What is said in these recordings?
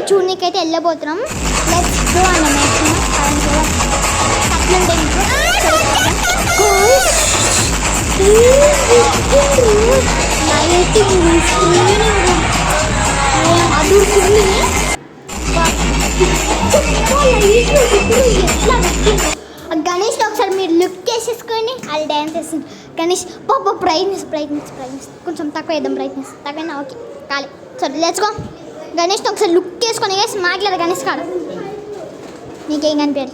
చూడనీకైతే వెళ్ళబోతున్నాం. Let's go అన్నమాట. గణేష్ ఒకసారి మీరు లుక్ చేసేసుకొని అది డ్యాన్స్ చేస్తుంది. గణేష్ పాప బ్రైట్నెస్ కొంచెం తక్కువ వేద్దాం. బ్రైట్నెస్ తక్కువ ఓకే కాలే. సరే లెట్స్ గో. గణేష్ని ఒకసారి లుక్ చేసుకొని వేసి మాట్లాడు. గణేష్ కాడ నీకేం కనిపించాలి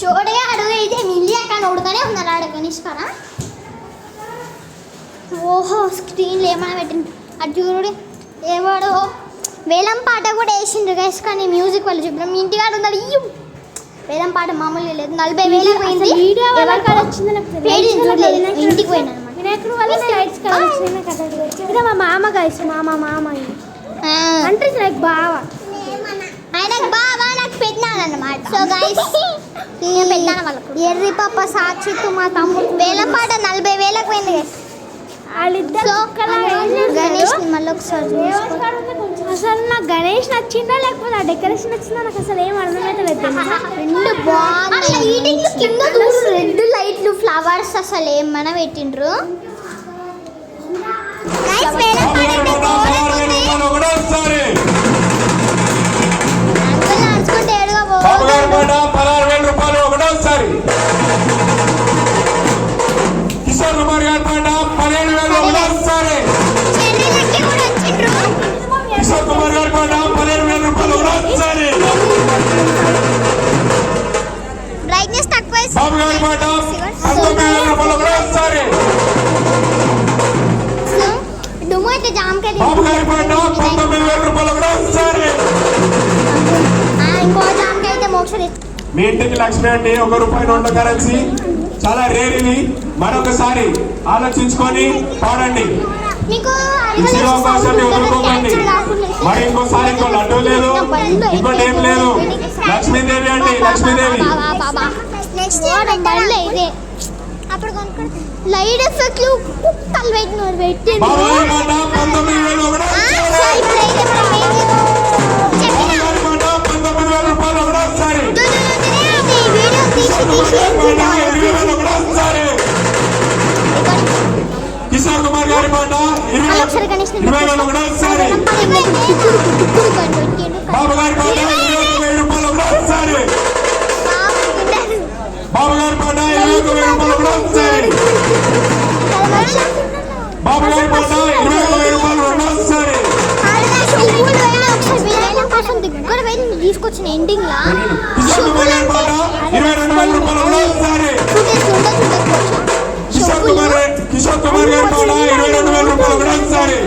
చూడే అడుగు. అయితే మిలియా కానీ ఉడతానే ఉన్నారు ఆడ గణేష్ కాడ. ఓహో స్క్రీన్లో ఏమైనా పెట్టింది అటు చూడు. ఏవాడో వేలం పాట కూడా వేసిండ్రు గైస్, కానీ మ్యూజిక్ వాళ్ళు చెప్పిన మీ ఇంటికాడ ఉండాలి. వేలం పాట మామూలుగా లేదు. 40,000 పోయింది. ఇంటికి పోయినా మా మామ గైస్ మామ అంటే నాకు బావ ఆయనకు బావా నాకు పెట్టినాను అన్నమాట. సో గైస్ నేను పెట్టాను వాళ్ళకు. ఎర్రి పాప సాక్షితో మా తమ్ముడు వేలం పాట 40,000 పోయింది గైస్. గణేష్ మళ్ళీ ఒకసారి అసలు నాకు గణేష్ నచ్చిందా లేకపోతే ఆ డెకరేషన్ నచ్చిందా నాకు అసలు ఏం అర్థమైతే లేదు. రెండు బాగున్నాయి. కింద రెడ్ లైట్లు ఫ్లవర్స్ అసలు ఏమన్నా పెట్టిండ్రు. నడుచుకుంటే ఏడుగా కిషోర్ కుమార్ గారి పాట 17,000 ఒకటోసారి. కిషోర్ కుమార్ గారి పాట 17,000 రూపాయలు ఒకటోసారి. బ్రైట్నెస్ తక్కువ. బాబు గారి పాట 19,000 రూపాయలు ఒకటోసారి. డుమ్ము అయితే జామకాయ. బాబు గారి పాట 19,000 రూపాయలు ఒకటోసారి. ఇంకో జామకాయ అయితే మోక్ష. మీ ఇంటికి లక్ష్మి అండి. ₹1 నోట్ల కరెన్సీ చాలా రేర్. ఇది మరొకసారి ఆలోచించుకొని పాడండి. వదులుకోకండి. మరి ఇంకోసారి ఇంకో లడ్డు లేదు, ఇంకోటి ఏం లేదు. లక్ష్మీదేవి అండి, లక్ష్మీదేవి. లైట్ ఎఫెక్ట్లు కుక్కలు పెట్టినారు. పెట్టి కిషోర్ కుమార్ గారి పాట 20,000 ఒకటోసారి. బాబు గారి పాట 21,000 రూపాయలు ఒకటోసారి. బాబు గారి పాట 21,000 రూపాయలు ఒకటోసారి. బాబు గారి పాట 20,000 రూపాయలు ఒకటోసారి. తీసుకొచ్చిన ఎండింగ్ లా కిషోర్ కుమార్ గారి పాట 22,000 రూపాయలు ఒకటోసారి. కిషోర్ కుమార్ గారి పాట 22,000 రూపాయలు ఒకటోసారి.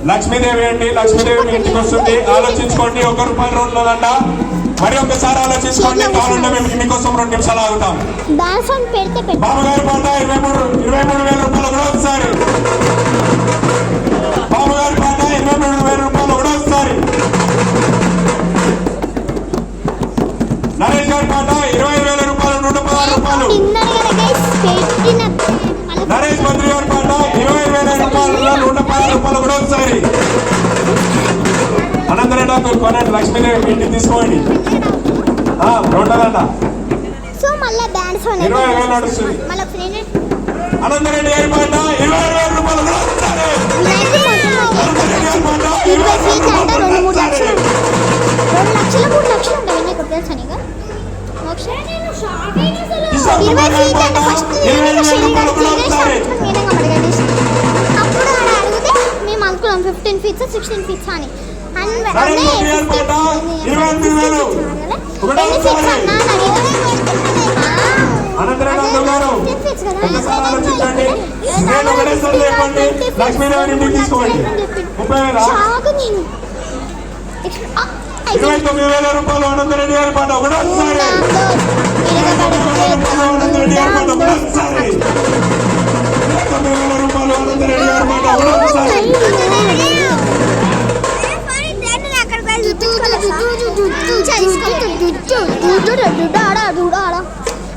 లక్ష్మీదేవి అండి, లక్ష్మీదేవి మీ ఇంటికి వస్తుంది. ఆలోచించుకోండి. ₹1 ఉన్నదంట. మరి ఒకసారి ఆలోచించుకోండి. కావాలంటే మేము మీకోసం 2 నిమిషాలు ఆగుతాం. బాబు గారి పాట 23,000 రూపాయలు ఒకటోసారి. బాబు గారి పాట 23,000 రూపాయలు ఒకటోసారి. నరేష్ గారి పాట 25,000 రూపాయలు 116 రూపాయలు. నరేష్ మంత్రి గారి పాట 20,000 రూపాయలు 116 రూపాయలు ఒకటోసారి. అనంతరెడ్డి మీరు కొనండి. లక్ష్మీదేవి మీ ఇంటికి తీసుకోండి. ఉంటుందంట. సో మళ్ళీ డాన్స్ 20,000 నడుస్తుంది. అనంతరెడ్డి గారి పాట 20,000 రూపాయలు ఒకటోసారి. అనంతరెడ్డి గారి పాట 20,000 రూపాయలు ఒకటోసారి. 2 లక్షలు 3 లక్షలు ఉంటాయి నీకు తెలుసా? నీకు అప్పుడు అడిగితే మేము అనుకున్నాం 15 ఫీట్స్ 16 ఫీట్స్ అని. లక్ష్మీదేవి ఇంటికి తీసుకోండి. 29,000 రూపాయలు అనంతరెడ్డి గారి పాట ఒకటోసారి. అనంతరెడ్డి గారి పాట ఒకటోసారి. 29,000 రూపాయలు అనంతరెడ్డి గారి పాట ఒకటోసారి.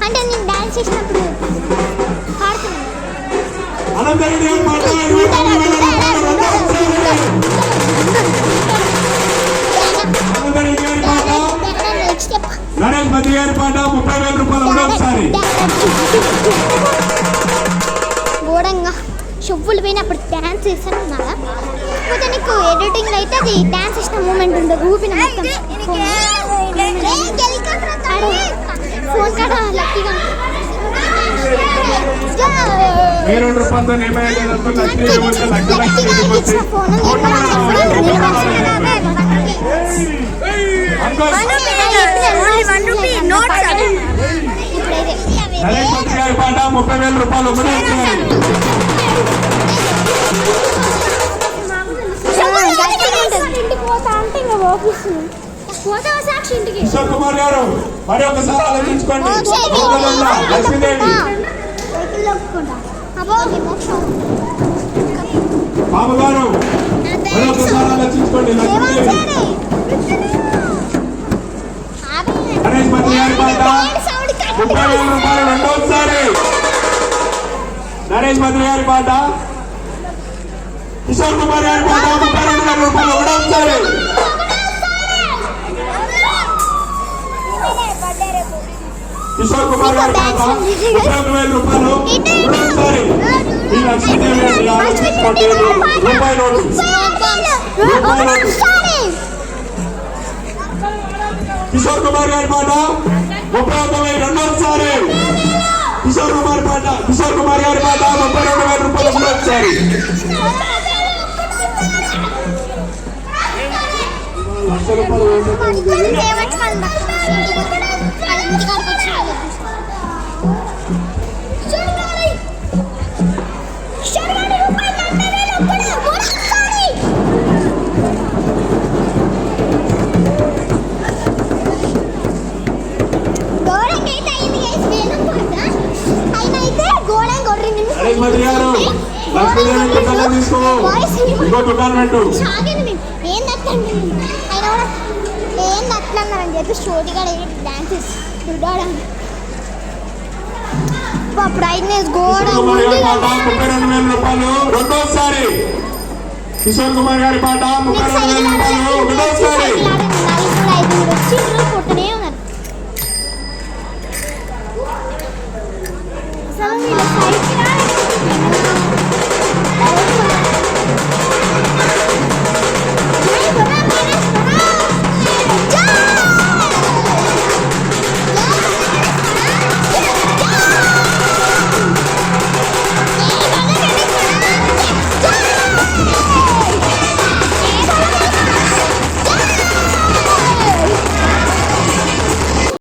అంటే నేను డాన్స్ చేసినప్పుడు అనంతరెడ్డి గారి పాట 22,000 రూపాయలు రెండోసారి. అనంతరెడ్డి గారి పాట గణేష్ మధ్య గారి పాట 30,000 రూపాయలు మూడోసారి. ఘోరంగా షువ్వులు పోయినప్పుడు డ్యాన్స్ చేస్తాను ఉన్నారా లేకపోతే నీకు ఎడిటింగ్ అయితే అది డ్యాన్స్ చేసిన మూమెంట్ ఉండదు ఊపిన ఫోన్ కాడ లక్కీగా మీరు రూపాయలతో ఏమైనా గణేష్ మధ్య గారి పాట 30,000 రూపాయలు మూడోసారి. కిషోర్ కుమార్ గారు మరి ఒకసారి ఆలోచించుకోండి. లక్ష్మీదేవి బాబు గారు మరి ఒకసారి ఆలోచించుకోండి. లక్ష్మీదేవి గణేష్ మధ్య గారి పాట 30,000 రూపాయలు రెండోసారి. గణేష్ మధ్య గారి పాట కిషోర్ కుమార్ గారి పాట 32,000 రూపాయలు ఒకటోసారి. కిషోర్ కుమార్ గారి పాట 32,000 రూపాయలు రెండోసారి. ఈ లక్ష్మీదేవి అండి ఆలోచించుకోండి. రూపాయి నోటు. కిషోర్ కుమార్ గారి పాట 31,000 రెండోసారి. కిషోర్ కుమార్ గారి పాట 32,000 రూపాయలు మూడోసారి. లక్ష రూపాయలు ఏందట్లన్నారని చెప్పి స్టోరీగా డాన్స్ బ్రైట్నెస్ రెండోసారి. కిషోర్ కుమార్ గారి పాట 32,000 రూపాయలు ఒకటోసారి.